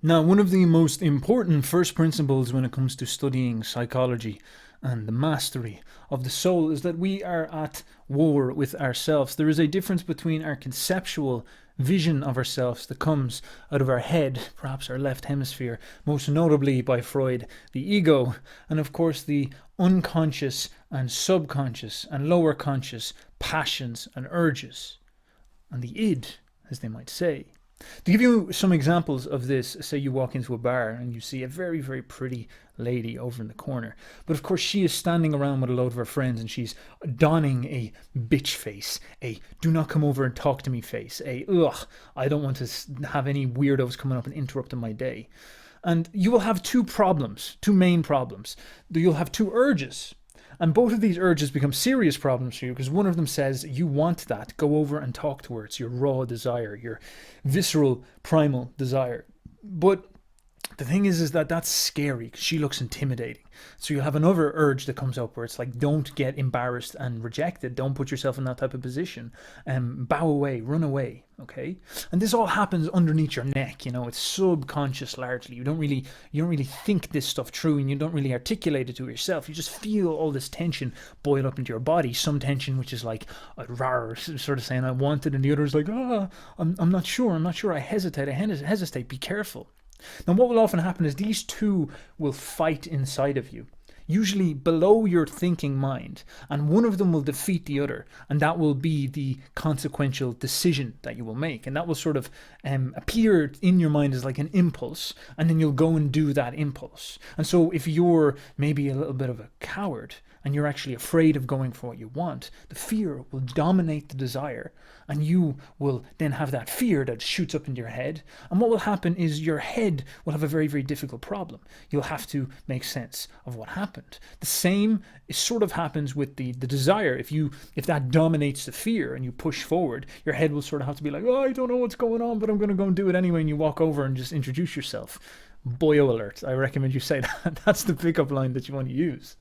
Now, one of the most important first principles when it comes to studying psychology and the mastery of the soul is that we are at war with ourselves. There is a difference between our conceptual vision of ourselves that comes out of our head, perhaps our left hemisphere, most notably by Freud, the ego, and of course the unconscious and subconscious and lower conscious passions and urges, and the id, as they might say. To give you some examples of this, say you walk into a bar and you see a very, very pretty lady over in the corner. But of course, she is standing around with a load of her friends and she's donning a bitch face, a do not come over and talk to me face, a ugh, I don't want to have any weirdos coming up and interrupting my day. And you will have two main problems. You'll have two urges. And both of these urges become serious problems for you because one of them says you want that. Go over and talk to her. It's your raw desire, your visceral, primal desire. But the thing is that that's scary because she looks intimidating. So you have another urge that comes up where it's like, don't get embarrassed and rejected. Don't put yourself in that type of position. Bow away, run away. Okay. And this all happens underneath your neck. It's subconscious largely. You don't really think this stuff through and you don't really articulate it to yourself. You just feel all this tension boil up into your body. Some tension, which is like a rar, sort of saying, I want it. And the other is like, I'm not sure. I hesitate. Be careful. Now, what will often happen is these two will fight inside of you, usually below your thinking mind, and one of them will defeat the other, and that will be the consequential decision that you will make, and that will sort of appear in your mind as like an impulse, and then you'll go and do that impulse. And so if you're maybe a little bit of a coward, and you're actually afraid of going for what you want, the fear will dominate the desire, and you will then have that fear that shoots up into your head. And what will happen is your head will have a very, very difficult problem. You'll have to make sense of what happened. The same sort of happens with the desire. If that dominates the fear and you push forward, your head will sort of have to be like, I don't know what's going on, but I'm going to go and do it anyway. And you walk over and just introduce yourself. Boyo alert. I recommend you say that. That's the pickup line that you want to use.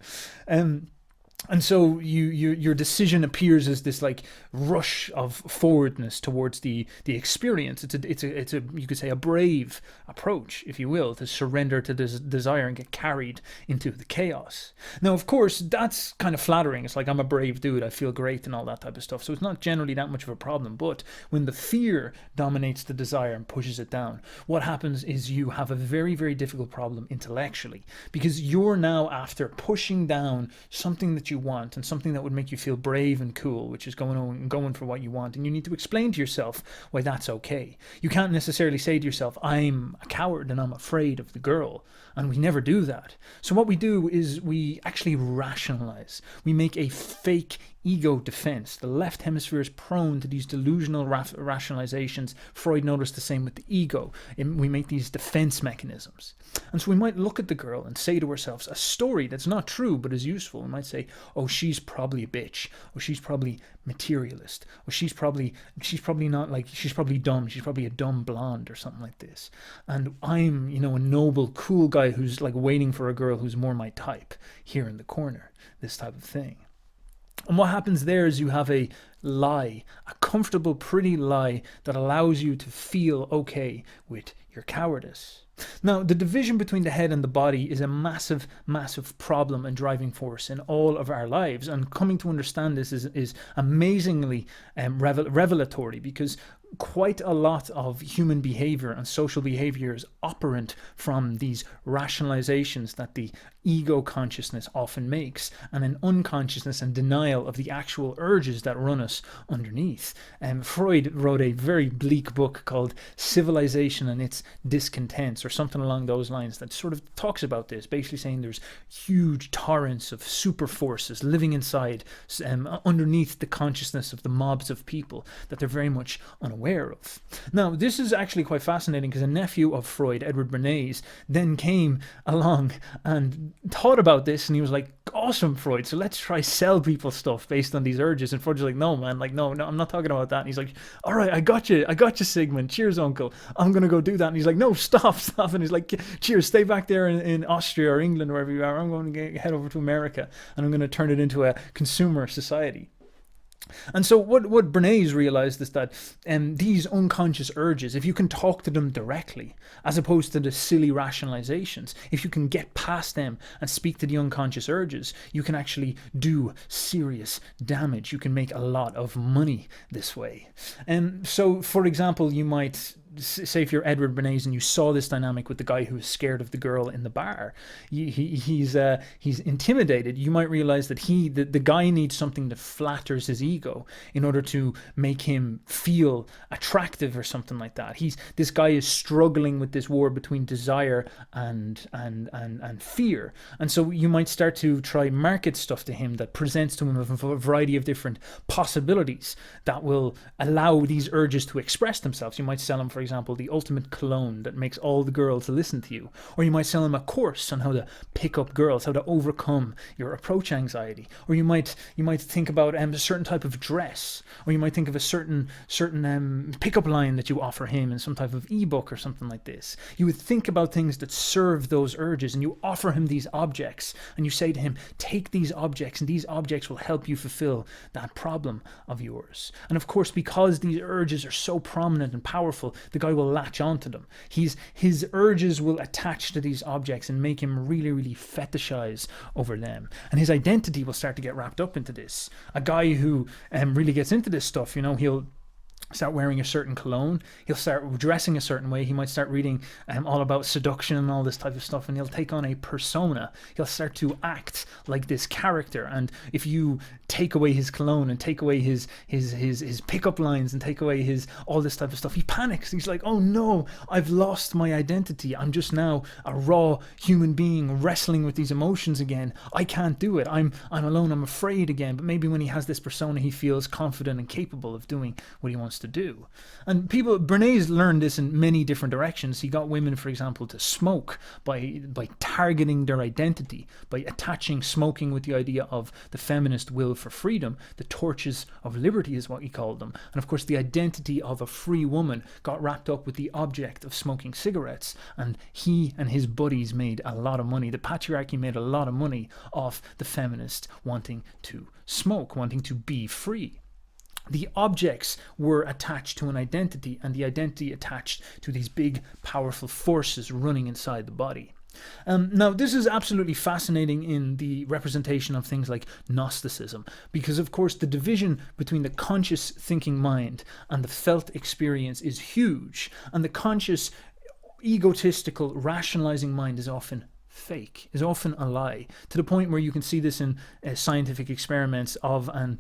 And so your decision appears as this like rush of forwardness towards the experience. It's a you could say a brave approach, if you will, to surrender to this desire and get carried into the chaos. Now, of course, that's kind of flattering. It's like, I'm a brave dude, I feel great and all that type of stuff. So it's not generally that much of a problem. But when the fear dominates the desire and pushes it down, what happens is you have a very, very difficult problem intellectually, because you're now after pushing down something that you want and something that would make you feel brave and cool, which is going for what you want, and you need to explain to yourself why that's okay. You can't necessarily say to yourself, I'm a coward and I'm afraid of the girl, and we never do that. So what we do is we actually rationalize. We make a fake ego defense. The left hemisphere is prone to these delusional rationalizations. Freud noticed the same with the ego. We make these defense mechanisms. And so we might look at the girl and say to ourselves a story that's not true but is useful. We might say, oh, she's probably a bitch. Oh, she's probably materialist. Or she's probably not, like, she's probably dumb. She's probably a dumb blonde or something like this. And I'm, a noble, cool guy who's like waiting for a girl who's more my type here in the corner. This type of thing. And what happens there is you have a lie, a comfortable, pretty lie that allows you to feel okay with your cowardice. Now, the division between the head and the body is a massive, massive problem and driving force in all of our lives. And coming to understand this is amazingly revelatory, because quite a lot of human behavior and social behavior is operant from these rationalizations that the ego consciousness often makes, and an unconsciousness and denial of the actual urges that run us underneath. Freud wrote a very bleak book called Civilization and Its Discontents, or something along those lines, that sort of talks about this, basically saying there's huge torrents of super forces living inside, underneath the consciousness of the mobs of people that they're very much unaware of. Now, this is actually quite fascinating, because a nephew of Freud, Edward Bernays, then came along and thought about this, and he was like, awesome, Freud, so let's try sell people stuff based on these urges. And Freud's like, no, man, like, no, I'm not talking about that. And he's like, all right, I got you, Sigmund, cheers, uncle, I'm gonna go do that. And he's like, no, stop. And he's like, cheers, stay back there in Austria or England, wherever you are. I'm going to head over to America, and I'm going to turn it into a consumer society. And so what Bernays realized is that these unconscious urges, if you can talk to them directly, as opposed to the silly rationalizations, if you can get past them and speak to the unconscious urges, you can actually do serious damage. You can make a lot of money this way. And so, for example, you might say if you're Edward Bernays and you saw this dynamic with the guy who was scared of the girl in the bar, he's intimidated. You might realize that the guy needs something that flatters his ego in order to make him feel attractive or something like that. This guy is struggling with this war between desire and fear, and so you might start to try market stuff to him that presents to him a variety of different possibilities that will allow these urges to express themselves. You might sell him, for example, the ultimate cologne that makes all the girls listen to you. Or you might sell them a course on how to pick up girls, how to overcome your approach anxiety. Or you might think about a certain type of dress, or you might think of a certain pickup line that you offer him in some type of ebook or something like this. You would think about things that serve those urges, and you offer him these objects, and you say to him, take these objects, and these objects will help you fulfill that problem of yours. And of course, because these urges are so prominent and powerful, the guy will latch onto them. His urges will attach to these objects and make him really, really fetishize over them. And his identity will start to get wrapped up into this. A guy who really gets into this stuff, he'll start wearing a certain cologne, he'll start dressing a certain way, he might start reading all about seduction and all this type of stuff, and he'll take on a persona. He'll start to act like this character, and if you take away his cologne and take away his pickup lines and take away his all this type of stuff, he panics. He's like, oh no, I've lost my identity. I'm just now a raw human being wrestling with these emotions again. I can't do it. I'm alone. I'm afraid again. But maybe when he has this persona, he feels confident and capable of doing what he wants to do. And Bernays learned this in many different directions. He got women, for example, to smoke by targeting their identity, by attaching smoking with the idea of the feminist will for freedom. The torches of liberty is what he called them. And of course, the identity of a free woman got wrapped up with the object of smoking cigarettes. And he and his buddies made a lot of money. The patriarchy made a lot of money off the feminist wanting to smoke, wanting to be free. The objects were attached to an identity, and the identity attached to these big, powerful forces running inside the body. Now, this is absolutely fascinating in the representation of things like Gnosticism, because, of course, the division between the conscious thinking mind and the felt experience is huge, and the conscious, egotistical, rationalizing mind is often fake, is often a lie, to the point where you can see this in scientific experiments of and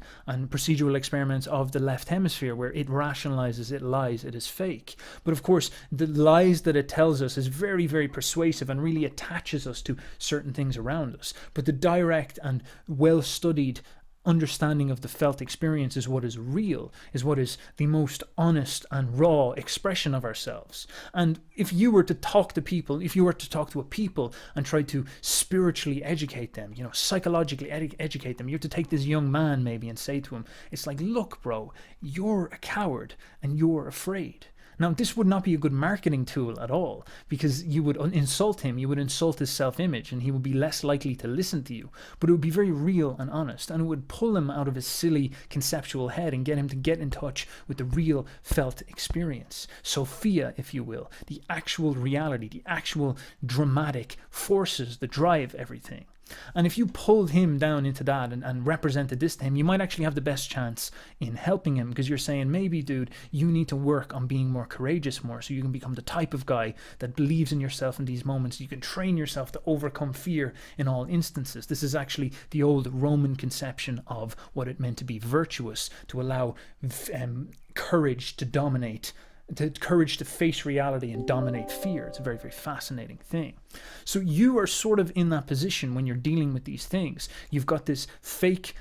procedural experiments of the left hemisphere, where it rationalizes, it lies, it is fake. But of course, the lies that it tells us is very, very persuasive and really attaches us to certain things around us. But the direct and well-studied understanding of the felt experience is what is real, is what is the most honest and raw expression of ourselves. And if you were to talk to people, if you were to talk to a people and try to spiritually educate them, psychologically educate them, you have to take this young man maybe and say to him, it's like, look, bro, you're a coward and you're afraid. Now, this would not be a good marketing tool at all, because you would insult him, you would insult his self-image, and he would be less likely to listen to you. But it would be very real and honest, and it would pull him out of his silly conceptual head and get him to get in touch with the real felt experience. Sophia, if you will, the actual reality, the actual dramatic forces that drive everything. And if you pulled him down into that and represented this to him, you might actually have the best chance in helping him, because you're saying, maybe, dude, you need to work on being more courageous more, so you can become the type of guy that believes in yourself in these moments. You can train yourself to overcome fear in all instances. This is actually the old Roman conception of what it meant to be virtuous, to allow courage to dominate, the courage to face reality and dominate fear. It's a very, very fascinating thing. So you are sort of in that position when you're dealing with these things. You've got this fake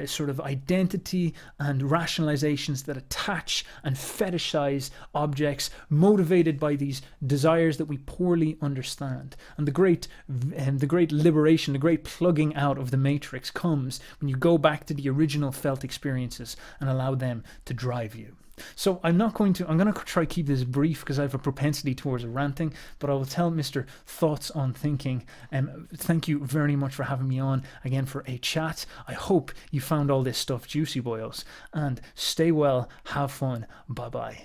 sort of identity and rationalizations that attach and fetishize objects, motivated by these desires that we poorly understand. And the great liberation, the great plugging out of the matrix comes when you go back to the original felt experiences and allow them to drive you. So I'm going to try keep this brief because I have a propensity towards ranting, but I will tell Mr. Thoughts on Thinking. Thank you very much for having me on again for a chat. I hope you found all this stuff juicy, boyos, and stay well, have fun, bye bye.